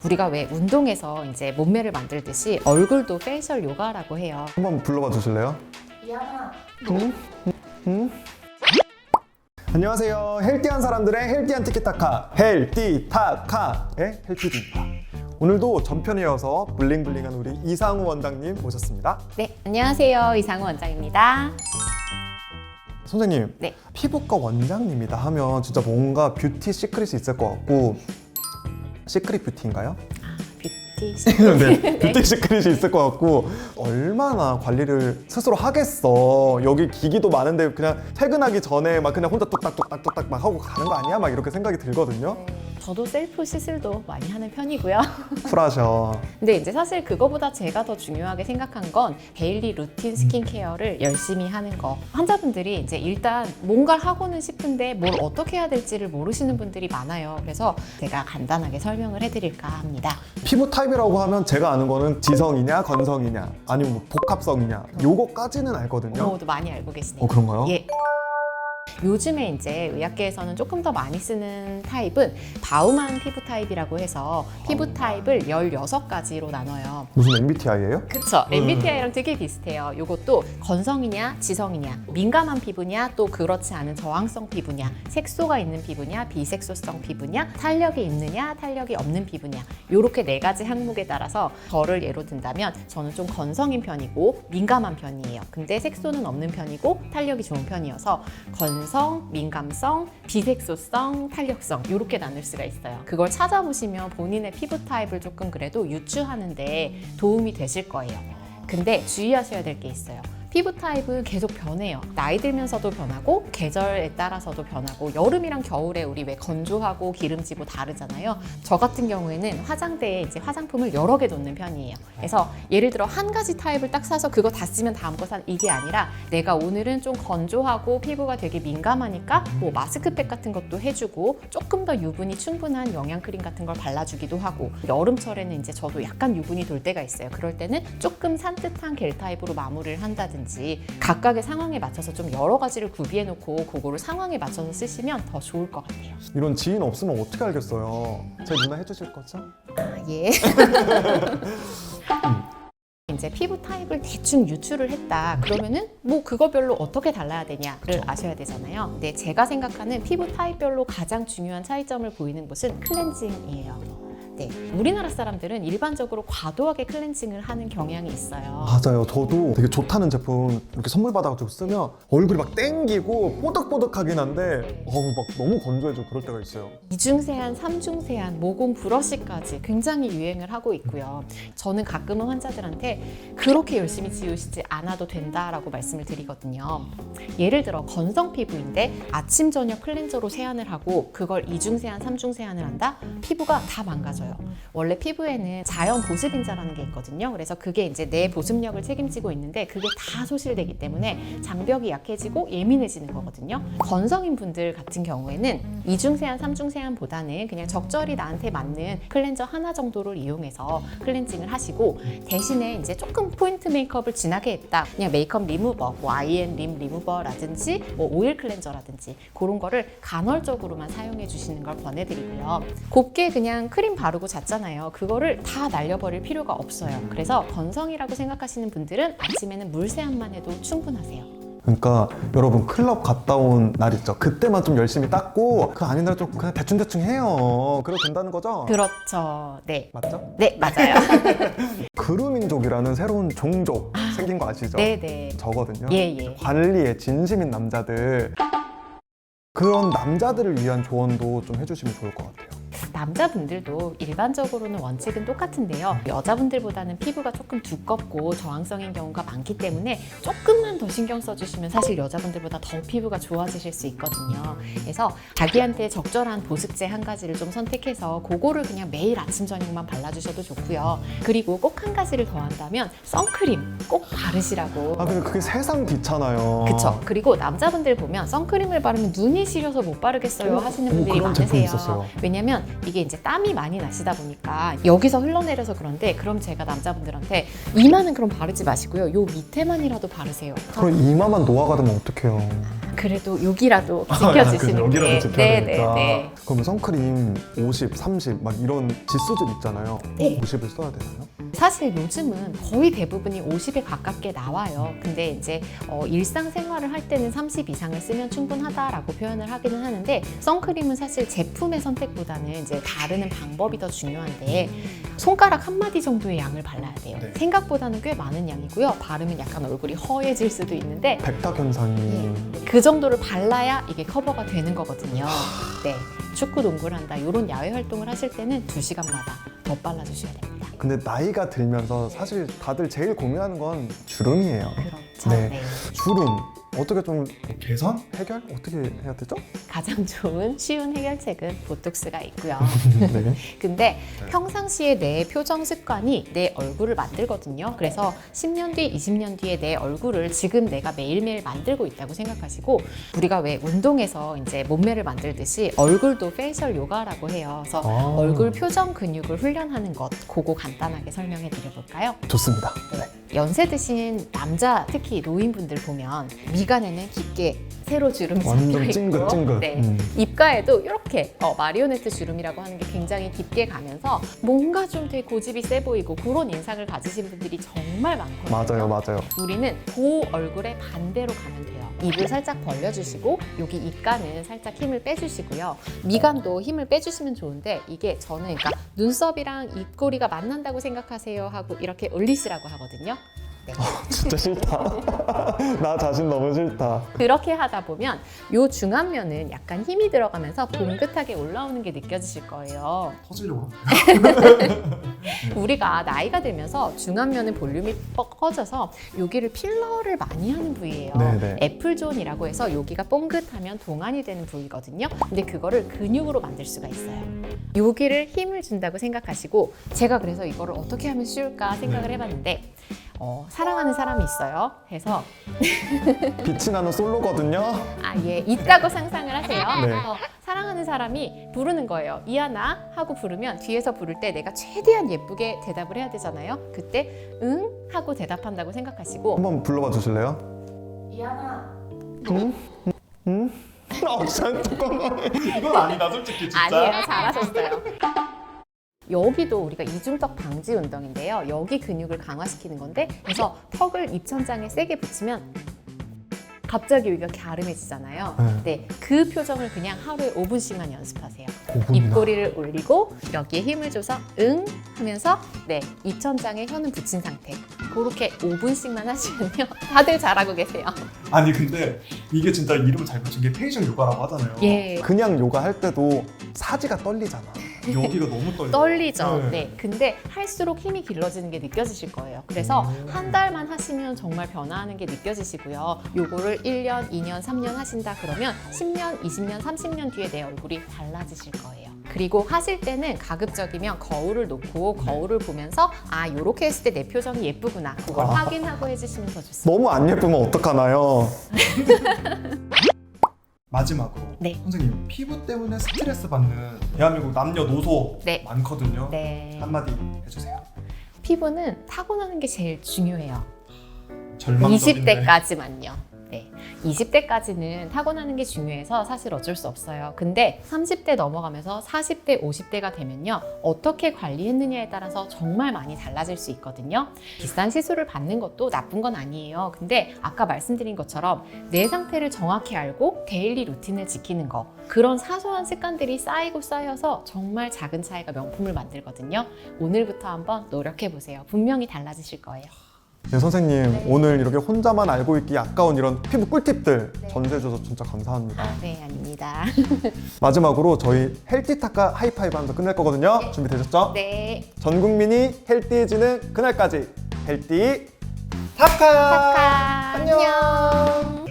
우리가 왜 운동해서 이제 몸매를 만들듯이 얼굴도 페이셜 요가라고 해요. 한번 불러봐 주실래요? 미안하. 안녕하세요. 헬티한 사람들의 헬티한 티키타카 헬티타카의 헬티입니다. 오늘도 전편에 이어서 블링블링한 우리 이상우 원장님 모셨습니다. 네, 안녕하세요. 이상우 원장입니다. 선생님, 네. 피부과 원장님이다 하면 진짜 뭔가 뷰티 시크릿이 있을 것 같고, 시크릿 뷰티인가요? 뷰티 네, 뷰티 시크릿이 있을 것 같고, 얼마나 관리를 스스로 하겠어. 여기 기기도 많은데 그냥 퇴근하기 전에 막 그냥 혼자 뚝딱뚝딱뚝딱 막 하고 가는 거 아니야? 막 이렇게 생각이 들거든요. 저도 셀프 시술도 많이 하는 편이고요. 쿨하셔. 근데 이제 사실 그거보다 제가 더 중요하게 생각한 건 데일리 루틴 스킨케어를 열심히 하는 거. 환자분들이 이제 일단 뭔가를 하고는 싶은데 뭘 어떻게 해야 될지를 모르시는 분들이 많아요. 그래서 제가 간단하게 설명을 해드릴까 합니다. 피부 타입이라고 하면 제가 아는 거는 지성이냐 건성이냐 아니면 뭐 복합성이냐 요거까지는 알거든요. 모두 많이 알고 계시네요. 그런가요? 예. 요즘에 이제 의학계에서는 조금 더 많이 쓰는 타입은 바우만 피부 타입이라고 해서 피부 타입을 16가지로 나눠요. 무슨 MBTI예요? 그쵸. MBTI랑 되게 비슷해요. 요것도 건성이냐, 지성이냐, 민감한 피부냐, 또 그렇지 않은 저항성 피부냐, 색소가 있는 피부냐, 비색소성 피부냐, 탄력이 있느냐, 탄력이 없는 피부냐. 요렇게 4가지 항목에 따라서 저를 예로 든다면 저는 좀 건성인 편이고 민감한 편이에요. 근데 색소는 없는 편이고 탄력이 좋은 편이어서 건성, 민감성, 비색소성, 탄력성 이렇게 나눌 수가 있어요. 그걸 찾아보시면 본인의 피부 타입을 조금 그래도 유추하는데 도움이 되실 거예요. 근데 주의하셔야 될 게 있어요. 피부 타입은 계속 변해요. 나이 들면서도 변하고 계절에 따라서도 변하고 여름이랑 겨울에 우리 왜 건조하고 기름지고 다르잖아요. 저 같은 경우에는 화장대에 이제 화장품을 여러 개 놓는 편이에요. 그래서 예를 들어 한 가지 타입을 딱 사서 그거 다 쓰면 다음 거 산 이게 아니라 내가 오늘은 좀 건조하고 피부가 되게 민감하니까 뭐 마스크팩 같은 것도 해주고 조금 더 유분이 충분한 영양크림 같은 걸 발라주기도 하고 여름철에는 이제 저도 약간 유분이 돌 때가 있어요. 그럴 때는 조금 산뜻한 겔 타입으로 마무리를 한다든지 각각의 상황에 맞춰서 좀 여러 가지를 구비해 놓고 그거를 상황에 맞춰서 쓰시면 더 좋을 것 같아요. 이런 지인 없으면 어떻게 알겠어요? 제 누나 해주실 거죠? 아, 예. 이제 피부 타입을 대충 유추를 했다. 그러면은 뭐 그거별로 어떻게 달라야 되냐를 아셔야 되잖아요. 근데 제가 생각하는 피부 타입별로 가장 중요한 차이점을 보이는 곳은 클렌징이에요. 네, 우리나라 사람들은 일반적으로 과도하게 클렌징을 하는 경향이 있어요. 맞아요. 저도 되게 좋다는 제품 이렇게 선물 받아가지고 쓰면 얼굴이 막 땡기고 뽀득뽀득하긴 한데 막 너무 건조해지고 그럴 때가 있어요. 이중세안, 삼중세안, 모공 브러쉬까지 굉장히 유행을 하고 있고요. 저는 가끔은 환자들한테 그렇게 열심히 지우시지 않아도 된다라고 말씀을 드리거든요. 예를 들어 건성 피부인데 아침 저녁 클렌저로 세안을 하고 그걸 이중세안, 삼중세안을 한다? 피부가 다 망가져요. 원래 피부에는 자연 보습인자라는 게 있거든요. 그래서 그게 이제 내 보습력을 책임지고 있는데 그게 다 소실되기 때문에 장벽이 약해지고 예민해지는 거거든요. 건성인 분들 같은 경우에는 이중세안, 삼중세안보다는 그냥 적절히 나한테 맞는 클렌저 하나 정도를 이용해서 클렌징을 하시고 대신에 이제 조금 포인트 메이크업을 진하게 했다. 그냥 메이크업 리무버, 뭐 아이앤 림 리무버라든지 뭐 오일 클렌저라든지 그런 거를 간헐적으로만 사용해 주시는 걸 권해드리고요. 곱게 그냥 크림 바르고 잤잖아요. 그거를 다 날려버릴 필요가 없어요. 그래서 건성이라고 생각하시는 분들은 아침에는 물 세안만 해도 충분하세요. 그러니까 여러분 클럽 갔다 온 날 있죠. 그때만 좀 열심히 닦고 그 아닌 날 좀 그냥 대충대충 해요. 그래도 된다는 거죠? 그렇죠. 네. 맞죠? 네, 맞아요. 그루민족이라는 새로운 종족 생긴 거 아시죠? 네네. 저거든요. 예. 관리에 진심인 남자들, 그런 남자들을 위한 조언도 좀 해주시면 좋을 것 같아요. 남자분들도 일반적으로는 원칙은 똑같은데요. 여자분들보다는 피부가 조금 두껍고 저항성인 경우가 많기 때문에 조금만 더 신경 써주시면 사실 여자분들보다 더 피부가 좋아지실 수 있거든요. 그래서 자기한테 적절한 보습제 한 가지를 좀 선택해서 그거를 그냥 매일 아침 저녁만 발라주셔도 좋고요. 그리고 꼭 한 가지를 더 한다면 선크림 꼭 바르시라고. 근데 그게 세상 귀찮아요. 그쵸. 그리고 남자분들 보면 선크림을 바르면 눈이 시려서 못 바르겠어요 하시는 분들이 그런 제품이 많으세요. 있었어요. 왜냐면 이게 이제 땀이 많이 나시다 보니까 여기서 흘러내려서 그런데 그럼 제가 남자분들한테 이마는 그럼 바르지 마시고요. 요 밑에만이라도 바르세요. 그럼 이마만 노화가 되면 어떡해요? 그래도 여기라도 아, 지켜주시는 여기라도 게. 지켜야 되니까. 네. 그러면 선크림 50, 30 막 이런 지수들 있잖아요. 네. 50을 써야 되나요? 사실 요즘은 거의 대부분이 50에 가깝게 나와요. 근데 이제 일상생활을 할 때는 30 이상을 쓰면 충분하다라고 표현을 하기는 하는데, 선크림은 사실 제품의 선택보다는 이제 바르는 방법이 더 중요한데, 손가락 한 마디 정도의 양을 발라야 돼요. 네. 생각보다는 꽤 많은 양이고요. 바르면 약간 얼굴이 허해질 수도 있는데 백탁 현상이 그 정도를 발라야 이게 커버가 되는 거거든요. 네, 축구, 농구를 한다 이런 야외 활동을 하실 때는 2시간마다 더 발라주셔야 됩니다. 근데 나이가 들면서 사실 다들 제일 고민하는 건 주름이에요. 그렇죠. 네. 네. 주름 어떻게 좀 개선? 해결? 어떻게 해야 되죠? 가장 좋은 쉬운 해결책은 보톡스가 있고요. 네. 근데 평상시에 내 표정 습관이 내 얼굴을 만들거든요. 그래서 10년 뒤, 20년 뒤에 내 얼굴을 지금 내가 매일매일 만들고 있다고 생각하시고, 우리가 왜 운동에서 이제 몸매를 만들듯이 얼굴도 페이셜 요가라고 해요. 그래서 얼굴 표정 근육을 훈련하는 것, 그거 간단하게 설명해 드려볼까요? 좋습니다. 네. 연세 드신 남자, 특히 노인분들 보면 미간에는 깊게 세로 주름이 완전 잡혀 있고, 찡긋찡긋. 네. 입가에도 이렇게 마리오네트 주름이라고 하는 게 굉장히 깊게 가면서 뭔가 좀 되게 고집이 세 보이고 그런 인상을 가지신 분들이 정말 많거든요. 맞아요. 우리는 그 얼굴의 반대로 가면 돼요. 입을 살짝 벌려주시고 여기 입가는 살짝 힘을 빼주시고요. 미간도 힘을 빼주시면 좋은데, 이게 저는 그러니까 눈썹이랑 입꼬리가 만난다고 생각하세요 하고 이렇게 올리시라고 하거든요. 네. 진짜 싫다. 나 자신 너무 싫다. 그렇게 하다 보면 요 중안면은 약간 힘이 들어가면서 봉긋하게 올라오는 게 느껴지실 거예요. 터지려고. 우리가 나이가 들면서 중안면은 볼륨이 커져서 여기를 필러를 많이 하는 부위예요. 네네. 애플존이라고 해서 여기가 뽕긋하면 동안이 되는 부위거든요. 근데 그거를 근육으로 만들 수가 있어요. 여기를 힘을 준다고 생각하시고, 제가 그래서 이거를 어떻게 하면 쉬울까 생각을 해봤는데, 사랑하는 사람이 있어요. 해서 빛이 나는 솔로거든요. 있다고 상상을 하세요. 네. 그래서 사랑하는 사람이 부르는 거예요. 이하나 하고 부르면 뒤에서 부를 때 내가 최대한 예쁘게 대답을 해야 되잖아요. 그때 응 하고 대답한다고 생각하시고, 한번 불러봐 주실래요? 이하나. 응? 잠깐만. 이건 아니다, 솔직히 진짜. 아니에요, 잘하셨어요. 여기도 우리가 이중턱 방지 운동인데요. 여기 근육을 강화시키는 건데, 그래서 턱을 입천장에 세게 붙이면 갑자기 여기가 갸름해지잖아요. 네, 그 표정을 그냥 하루에 5분씩만 연습하세요. 5분이나. 입꼬리를 올리고 여기에 힘을 줘서 응 하면서 입천장에 혀는 붙인 상태. 그렇게 5분씩만 하시면요. 다들 잘하고 계세요. 아니 근데 이게 진짜 이름 잘 붙인 게 페이셜 요가라고 하잖아요. 예. 그냥 요가 할 때도 사지가 떨리잖아. 여기가 너무 떨려. 떨리죠. 네. 네. 근데 할수록 힘이 길러지는 게 느껴지실 거예요. 그래서 한 달만 하시면 정말 변화하는 게 느껴지시고요. 요거를 1년, 2년, 3년 하신다 그러면 10년, 20년, 30년 뒤에 내 얼굴이 달라지실 거예요. 그리고 하실 때는 가급적이면 거울을 놓고 거울을 보면서 요렇게 했을 때 내 표정이 예쁘구나. 그걸 확인하고 해주시면 더 좋습니다. 너무 안 예쁘면 어떡하나요? 마지막으로 네. 선생님, 피부 때문에 스트레스 받는 대한민국 남녀노소 네. 많거든요. 네. 한마디 해주세요. 피부는 타고나는 게 제일 중요해요. 절망적인데. 20대까지만요. 네. 20대까지는 타고나는 게 중요해서 사실 어쩔 수 없어요. 근데 30대 넘어가면서 40대, 50대가 되면요. 어떻게 관리했느냐에 따라서 정말 많이 달라질 수 있거든요. 비싼 시술을 받는 것도 나쁜 건 아니에요. 근데 아까 말씀드린 것처럼 내 상태를 정확히 알고 데일리 루틴을 지키는 거, 그런 사소한 습관들이 쌓이고 쌓여서 정말 작은 차이가 명품을 만들거든요. 오늘부터 한번 노력해보세요. 분명히 달라지실 거예요. 네, 선생님 네. 오늘 이렇게 혼자만 알고 있기 아까운 이런 피부 꿀팁들 네. 전수해줘서 진짜 감사합니다. 네, 아닙니다. 마지막으로 저희 헬티타카 하이파이브 하면서 끝낼 거거든요. 네. 준비되셨죠? 네. 전 국민이 헬티해지는 그날까지 헬티 타카! 타카. 안녕.